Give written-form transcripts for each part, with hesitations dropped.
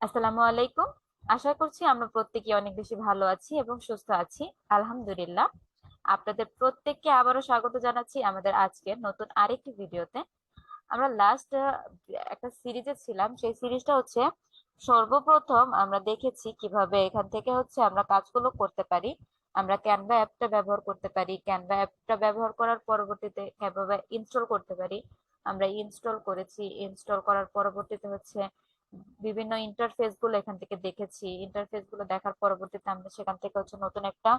আসসালামু আলাইকুম। আশা করছি আমরা প্রত্যেকে অনেক বেশি ভালো আছি এবং সুস্থ আছি। আলহামদুলিল্লাহ। আপনাদের প্রত্যেককে আবারও স্বাগত জানাচ্ছি আমাদের আজকের নতুন আরেকটি ভিডিওতে। আমরা লাস্ট একটা সিরিজে ছিলাম, সেই সিরিজটা হচ্ছে সর্বপ্রথম আমরা দেখেছি কিভাবে এখান থেকে হচ্ছে আমরা কাজগুলো করতে পারি। আমরা ক্যানভা অ্যাপটা ব্যবহার করতে পারি, ক্যানভা অ্যাপটা ব্যবহার করার পরবর্তীতে কিভাবে ইনস্টল করতে পারি। আমরা ইনস্টল করেছি, ইনস্টল করার পরবর্তীতে হচ্ছে বিভিন্ন ইন্টারফেস গুলো এখান থেকে দেখেছি। ইন্টারফেস গুলো দেখার পরবর্তীতে আমরা সেখান থেকে হচ্ছে নতুন একটা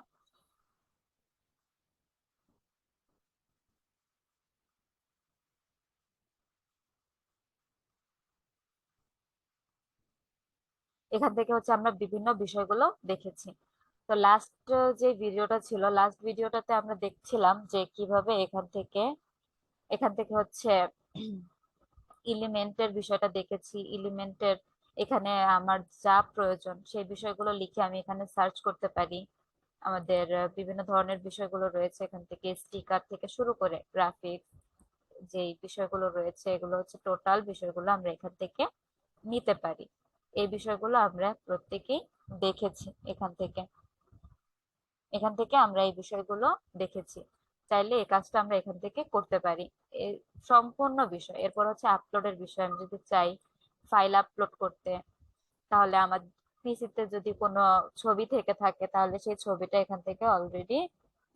এখান থেকে হচ্ছে আমরা বিভিন্ন বিষয়গুলো দেখেছি। তো লাস্ট যে ভিডিওটা ছিল, লাস্ট ভিডিওটাতে আমরা দেখছিলাম যে কিভাবে এখান থেকে হচ্ছে এলিমেন্টের বিষয়টা দেখেছি। এলিমেন্টের এখানে আমার যা প্রয়োজন সেই বিষয়গুলো লিখে আমি এখানে সার্চ করতে পারি। আমাদের বিভিন্ন ধরনের বিষয়গুলো রয়েছে, এখান থেকে স্টিকার থেকে শুরু করে গ্রাফিক্স যে বিষয়গুলো রয়েছে, এগুলো হচ্ছে টোটাল বিষয়গুলো আমরা এখান থেকে নিতে পারি। এই বিষয়গুলো আমরা প্রত্যেকেই দেখেছি। এখান থেকে আমরা এই বিষয়গুলো দেখেছি। চাইলে এই কাজটা আমরা এখান থেকে করতে পারি। এই সম্পূর্ণ বিষয়। এরপর হচ্ছে আপলোডের বিষয়। আমি যদি চাই ফাইল আপলোড করতে, তাহলে আমার পিসিতে যদি কোনো ছবি থেকে থাকে তাহলে সেই ছবিটা এখান থেকে অলরেডি,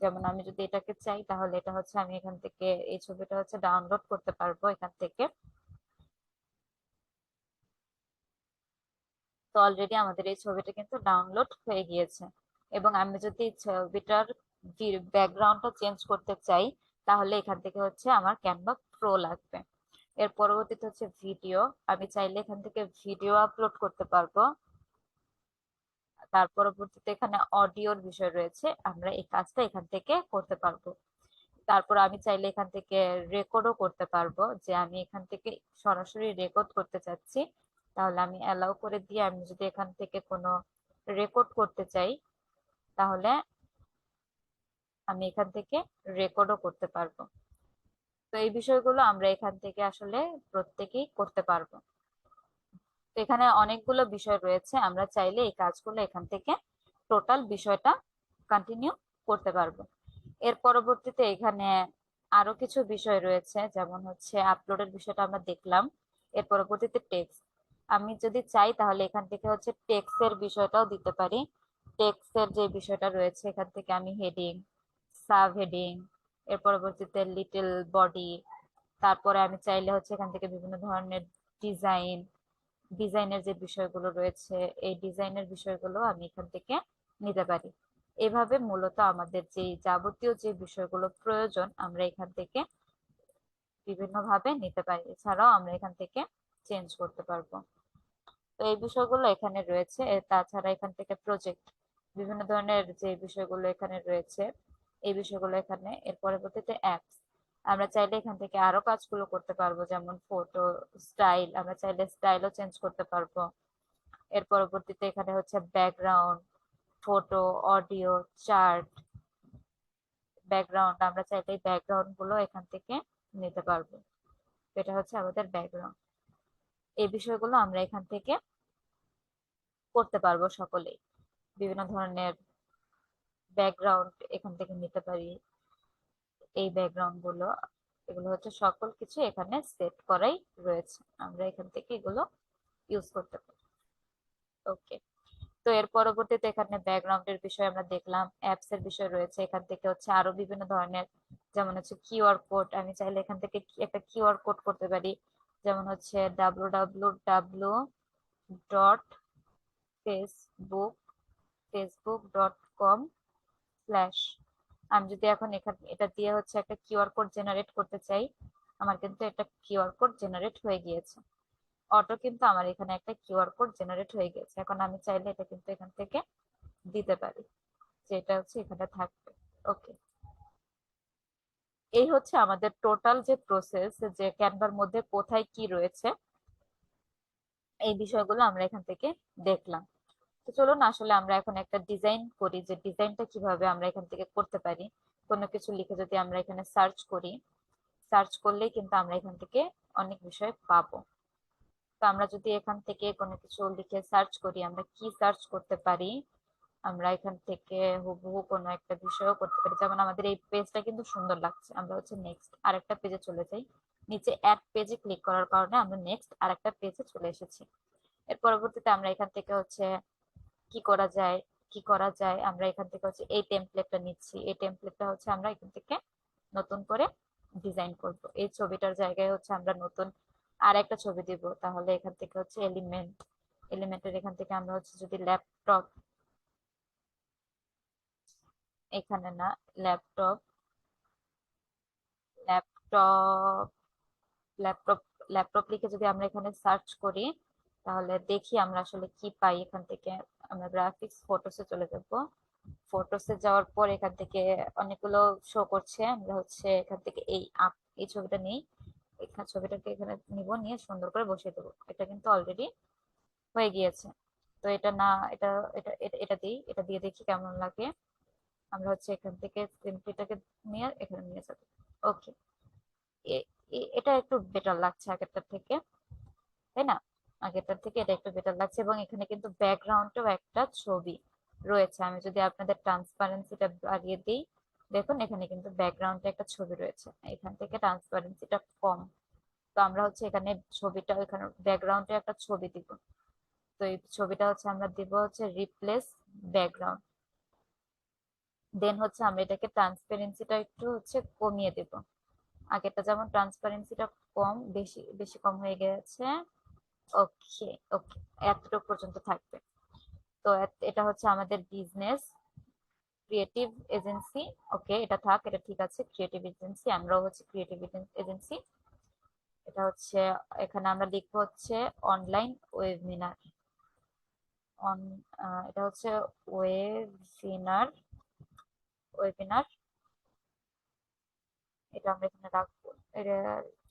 যেমন আমি যদি এটাকে চাই তাহলে এটা হচ্ছে আমি এখান থেকে এই ছবিটা হচ্ছে ডাউনলোড করতে পারবো এখান থেকে। তো অলরেডি আমাদের এই ছবিটা কিন্তু ডাউনলোড হয়ে গিয়েছে। এবং আমি যদি এই ছবিটার ব্যাকগ্রাউন্ডটা চেঞ্জ করতে চাই তাহলে এখান থেকে হচ্ছে আমার ক্যানভা প্রো লাগবে। এর পরবর্তীতে হচ্ছে ভিডিও। আমি চাইলে এখান থেকে ভিডিও আপলোড করতে পারবো। তার পরবর্তীতে এখানে অডিওর বিষয় রয়েছে, আমরা এই কাজটা এখান থেকে করতে পারবো। তারপর আমি চাইলে এখান থেকে রেকর্ডও করতে পারবো, যে আমি এখান থেকে সরাসরি রেকর্ড করতে চাচ্ছি তাহলে আমি অ্যালাউ করে দিয়ে আমি যদি এখান থেকে কোনো রেকর্ড করতে চাই তাহলে আমি এখান থেকে রেকর্ডও করতে পারবো। তো এই বিষয়গুলো আমরা এখান থেকে আসলে প্রত্যেকেই করতে পারবো। তো এখানে অনেকগুলো বিষয় রয়েছে, আমরা চাইলে এই কাজগুলো এখান থেকে টোটাল বিষয়টা কন্টিনিউ করতে পারবো। এর পরবর্তীতে এখানে আরো কিছু বিষয় রয়েছে, যেমন হচ্ছে আপলোডের বিষয়টা আমরা দেখলাম। এর পরবর্তীতে টেক্সট। আমি যদি চাই তাহলে এখান থেকে হচ্ছে টেক্সট এর বিষয়টাও দিতে পারি। টেক্সট এর যে বিষয়টা রয়েছে এখান থেকে আমি হেডিং, সাব হেডিং, এর পরবর্তীতে লিটল বডি, তারপরে আমি চাইলে হচ্ছে এখান থেকে বিভিন্ন ধরনের ডিজাইন, ডিজাইনের যে বিষয়গুলো রয়েছে এই ডিজাইনের বিষয়গুলো আমি এখান থেকে নিতে পারি। এভাবে মূলত আমাদের যে যাবতীয় যে বিষয়গুলো প্রয়োজন আমরা এখান থেকে বিভিন্ন ভাবে নিতে পারি। এছাড়াও আমরা এখান থেকে চেঞ্জ করতে পারবো। তো এই বিষয়গুলো এখানে রয়েছে। তাছাড়া এখান থেকে প্রজেক্ট, বিভিন্ন ধরনের যে বিষয়গুলো এখানে রয়েছে এই বিষয়গুলো এখানে। এর পরবর্তীতে অ্যাপস, আমরা চাইলে এখান থেকে আরো কাজগুলো করতে পারবো, যেমন ফটো স্টাইল, আমরা চাইলে স্টাইলও চেঞ্জ করতে পারবো। এর পরবর্তীতে এখানে হচ্ছে background, photo, audio, chart, background, আমরা চাইলে এই ব্যাকগ্রাউন্ড গুলো এখান থেকে নিতে পারবো। এটা হচ্ছে আমাদের ব্যাকগ্রাউন্ড। এই বিষয়গুলো আমরা এখান থেকে করতে পারবো সকলেই। বিভিন্ন ধরনের ব্যাকগ্রাউন্ড এখান থেকে নিতে পারি। এই ব্যাকগ্রাউন্ড গুলো, এগুলো হচ্ছে সকল কিছু এখানে সেট করাই রয়েছে, আমরা এখান থেকে এগুলো ইউজ করতে পারি। ওকে। তো এর পরবর্তীতে এখানে ব্যাকগ্রাউন্ডের বিষয় আমরা দেখলাম, অ্যাপস এর বিষয় রয়েছে। এখান থেকে হচ্ছে আরো বিভিন্ন ধরনের, যেমন হচ্ছে কিউআর কোড, আমি চাইলে এখান থেকে একটা কিউআর কোড করতে পারি। যেমন হচ্ছে www.facebook facebook.com/, আমি যদি এখন এখানে এটা দিয়ে হচ্ছে একটা কিউআর কোড জেনারেট করতে চাই, আমার কিন্তু একটা কিউআর কোড জেনারেট হয়ে গিয়েছে। অটো কিন্তু আমার এখানে একটা কিউআর কোড জেনারেট হয়ে গেছে। এখন আমি চাইলে এটা কিন্তু এখান থেকে দিতে পারি, যেটা হচ্ছে এখানে থাকবে। ওকে। এই হচ্ছে আমাদের টোটাল যে প্রসেস, যে ক্যানভার মধ্যে কোথায় কি রয়েছে এই বিষয়গুলো আমরা এখান থেকে দেখলাম। তো চলুন আসলে আমরা এখন একটা ডিজাইন করি, যে ডিজাইনটা কিভাবে আমরা এখান থেকে করতে পারি। কোনো কিছু লিখে যদি আমরা এখানে সার্চ করি, সার্চ করলেই কিন্তু আমরা এখান থেকে অনেক বিষয় পাবো। তো তো আমরা যদি এখান থেকে কোনো কিছু লিখে সার্চ করি, আমরা কি সার্চ করতে পারি? আমরা এখান থেকে হুবহু কোনো একটা বিষয়ও করতে পারি। যেমন আমাদের এই পেজটা কিন্তু সুন্দর লাগছে, আমরা হচ্ছে নেক্সট আরেকটা পেজে চলে যাই। নিচে অ্যাড পেজে ক্লিক করার কারণে আমরা নেক্সট আরেকটা পেজে চলে এসেছি। এর পরবর্তীতে আমরা এখান থেকে হচ্ছে কি করা যায়, আমরা এখান থেকে হচ্ছে এই টেমপ্লেটটা নিচ্ছি। এই টেমপ্লেটটা হচ্ছে আমরা এখান থেকে নতুন করে ডিজাইন করব। এই ছবিটার জায়গায় হচ্ছে আমরা নতুন আর একটা ছবি দিব। তাহলে এখান থেকে হচ্ছে এলিমেন্টের এখান থেকে আমরা হচ্ছে যদি ল্যাপটপ, এখানে না, ল্যাপটপ ল্যাপটপ ল্যাপটপ ল্যাপটপ লিখে যদি আমরা এখানে সার্চ করি, তাহলে দেখি আমরা আসলে কি পাই এখান থেকে। আমরা গ্রাফিক্স ফটোসে চলে যাব। ফটোসে যাওয়ার পর এখান থেকে অনেকগুলো শো করছে। আমরা হচ্ছে এখান থেকে এই ছবিটা নেই। এখানে ছবিটাকে এখানে নিব, নিয়ে সুন্দর করে বসিয়ে দেবো। এটা কিন্তু অলরেডি হয়ে গিয়েছে। তো এটা না, এটা এটা এটা এটা দিই, এটা দিয়ে দেখি কেমন লাগে। আমরা হচ্ছে এখান থেকে সিম্পলিটাকে নিয়ে এখানে নিয়ে যাবো। ওকে, এটা একটু বেটার লাগছে আগেরটার থেকে, তাই না? আগেরটার থেকে এটা একটু বেটার লাগছে। এবং এখানে কিন্তু ব্যাকগ্রাউন্ডেও একটা ছবি রয়েছে। আমি যদি আপনাদের ট্রান্সপারেন্সিটা বাড়িয়ে দিই, দেখুন এখানে কিন্তু ব্যাকগ্রাউন্ডে একটা ছবি রয়েছে। এখান থেকে ট্রান্সপারেন্সিটা কম। তো আমরা হচ্ছে এখানে ছবিটা, এখানে ব্যাকগ্রাউন্ডে একটা ছবি দিব। তো এই ছবিটা হচ্ছে আমরা দিব হচ্ছে রিপ্লেস ব্যাকগ্রাউন্ড। দেন হচ্ছে আমরা এটাকে ট্রান্সপারেন্সিটা একটু হচ্ছে কমিয়ে দেব। আগেরটা যেমন ট্রান্সপারেন্সিটা কম, বেশি বেশি কম হয়ে গেছে। ওকে, ওকে, এতটুকু পর্যন্ত থাকবে। তো এটা হচ্ছে আমাদের বিজনেস ক্রিয়েটিভ এজেন্সি। ওকে, এটা থাক, এটা ঠিক আছে। ক্রিয়েটিভ এজেন্সি, আমরাও হচ্ছে ক্রিয়েটিভ এজেন্সি। এটা হচ্ছে, এখানে আমরা লিখবো হচ্ছে অনলাইন ওয়েবিনার। অন এটা হচ্ছে ওয়েবিনার ওয়েবিনার এটা আমরা এখানে রাখবো। এটা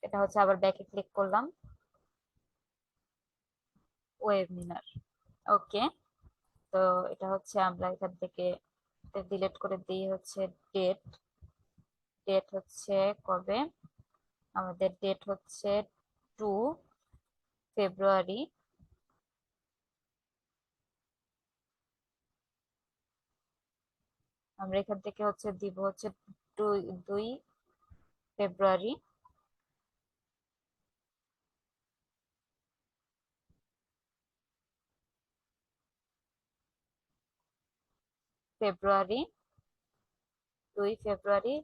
এটা হচ্ছে, আবার ব্যাকে ক্লিক করলাম, ওয়েবিনার। ওকে, তো এটা হচ্ছে আমরা এখান থেকে ডিলিট করে দিই হচ্ছে ডেট। ডেট হচ্ছে কবে? আমাদের ডেট হচ্ছে 2 ফেব্রুয়ারি। আমরা এখান থেকে হচ্ছে দিব হচ্ছে 2 ফেব্রুয়ারি। ফেব্রুয়ারি 2 ফেব্রুয়ারি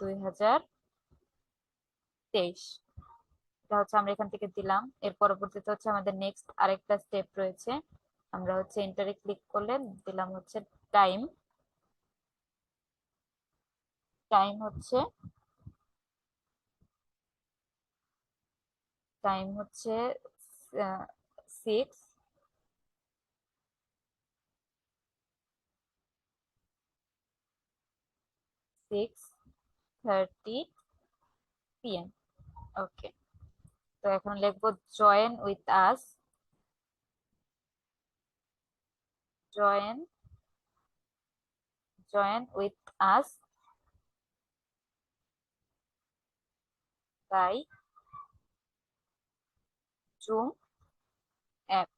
2023। এটা হচ্ছে আমরা এখান থেকে দিলাম। এর পরবর্তীতে হচ্ছে আমাদের নেক্সট আরেকটা স্টেপ রয়েছে। আমরা হচ্ছে এন্টারে ক্লিক করলে দিলাম হচ্ছে টাইম। টাইম হচ্ছে টাইম হচ্ছে 6 6:30 PM। ওকে, তো এখন লিখবো join with us. Join join with us by Zoom app.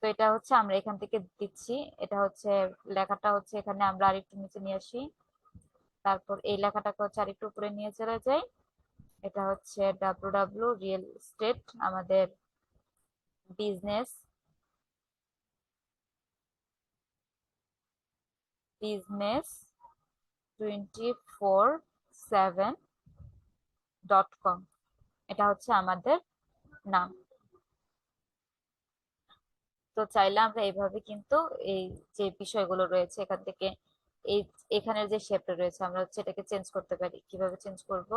তো এটা হচ্ছে আমরা এখান থেকে দিচ্ছি। এটা হচ্ছে লেখাটা হচ্ছে এখানে আমরা আরেকটু নিচে নিয়ে আসি। তারপর এই লেখাটাকে হচ্ছে আরেকটু উপরে নিয়ে চলে যাই। এটা হচ্ছে ডাব্লিউ রিয়েল এস্টেট, আমাদের বিজনেস বিজনেস 24/7.com। এটা হচ্ছে আমাদের নাম। তো চাইলে আমরা এইভাবে কিন্তু এই যে বিষয়গুলো রয়েছে এখান থেকে, এই এখানের যে শেপটা রয়েছে, আমরা হচ্ছে এটাকে চেঞ্জ করতে পারি। কিভাবে চেঞ্জ করব?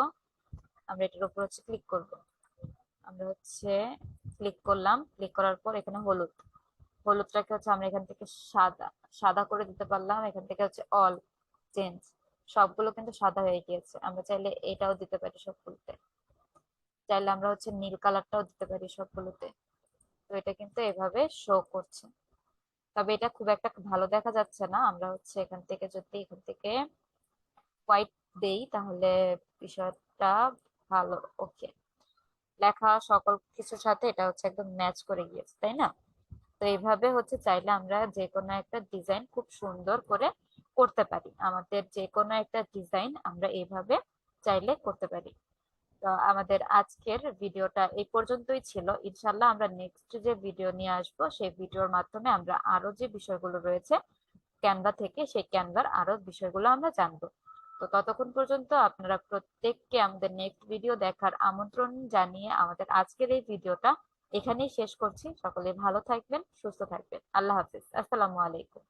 আমরা এটার উপর হচ্ছে ক্লিক করব। আমরা হচ্ছে ক্লিক করলাম, ক্লিক করার পর এখানে হলুদ, হলুদটাকে হচ্ছে আমরা এখান থেকে সাদা সাদা করে দিতে পারলাম। এখান থেকে হচ্ছে অল চেঞ্জ, সবগুলো কিন্তু সাদা হয়ে গিয়েছে। আমরা চাইলে এটাও দিতে পারি সবগুলোতে। চাইলে আমরা হচ্ছে নীল কালারটাও দিতে পারি সবগুলোতে। তো এটা কিন্তু এভাবে শো করছে। তবে এটা খুব একটা ভালো দেখা যাচ্ছে না। আমরা হচ্ছে এখান থেকে যদি এখান থেকে হোয়াইট দেই, তাহলে বিষয়টা ভালো। ওকে, লেখা সকল কিছুর সাথে এটা হচ্ছে একদম ম্যাচ করে গিয়েছে, তাই না? তো এইভাবে হচ্ছে চাইলে আমরা যে কোনো একটা ডিজাইন খুব সুন্দর করে করতে পারি। আমাদের যে কোনো একটা ডিজাইন আমরা এইভাবে চাইলে করতে পারি। তো আমাদের আজকের ভিডিওটা এই পর্যন্তই ছিল। ইনশাল্লাহ আমরা নেক্সট যে ভিডিও নিয়ে আসবো সেই ভিডিওর মাধ্যমে আমরা আরো যে বিষয়গুলো রয়েছে ক্যানভা থেকে, সেই ক্যানভার আরো বিষয়গুলো আমরা জানবো। তো ততক্ষণ পর্যন্ত আপনারা প্রত্যেককে আমাদের নেক্সট ভিডিও দেখার আমন্ত্রণ জানিয়ে আমাদের আজকের এই ভিডিওটা এখানেই শেষ করছি। সকলে ভালো থাকবেন, সুস্থ থাকবেন। আল্লাহ হাফিজ। আসসালামু আলাইকুম।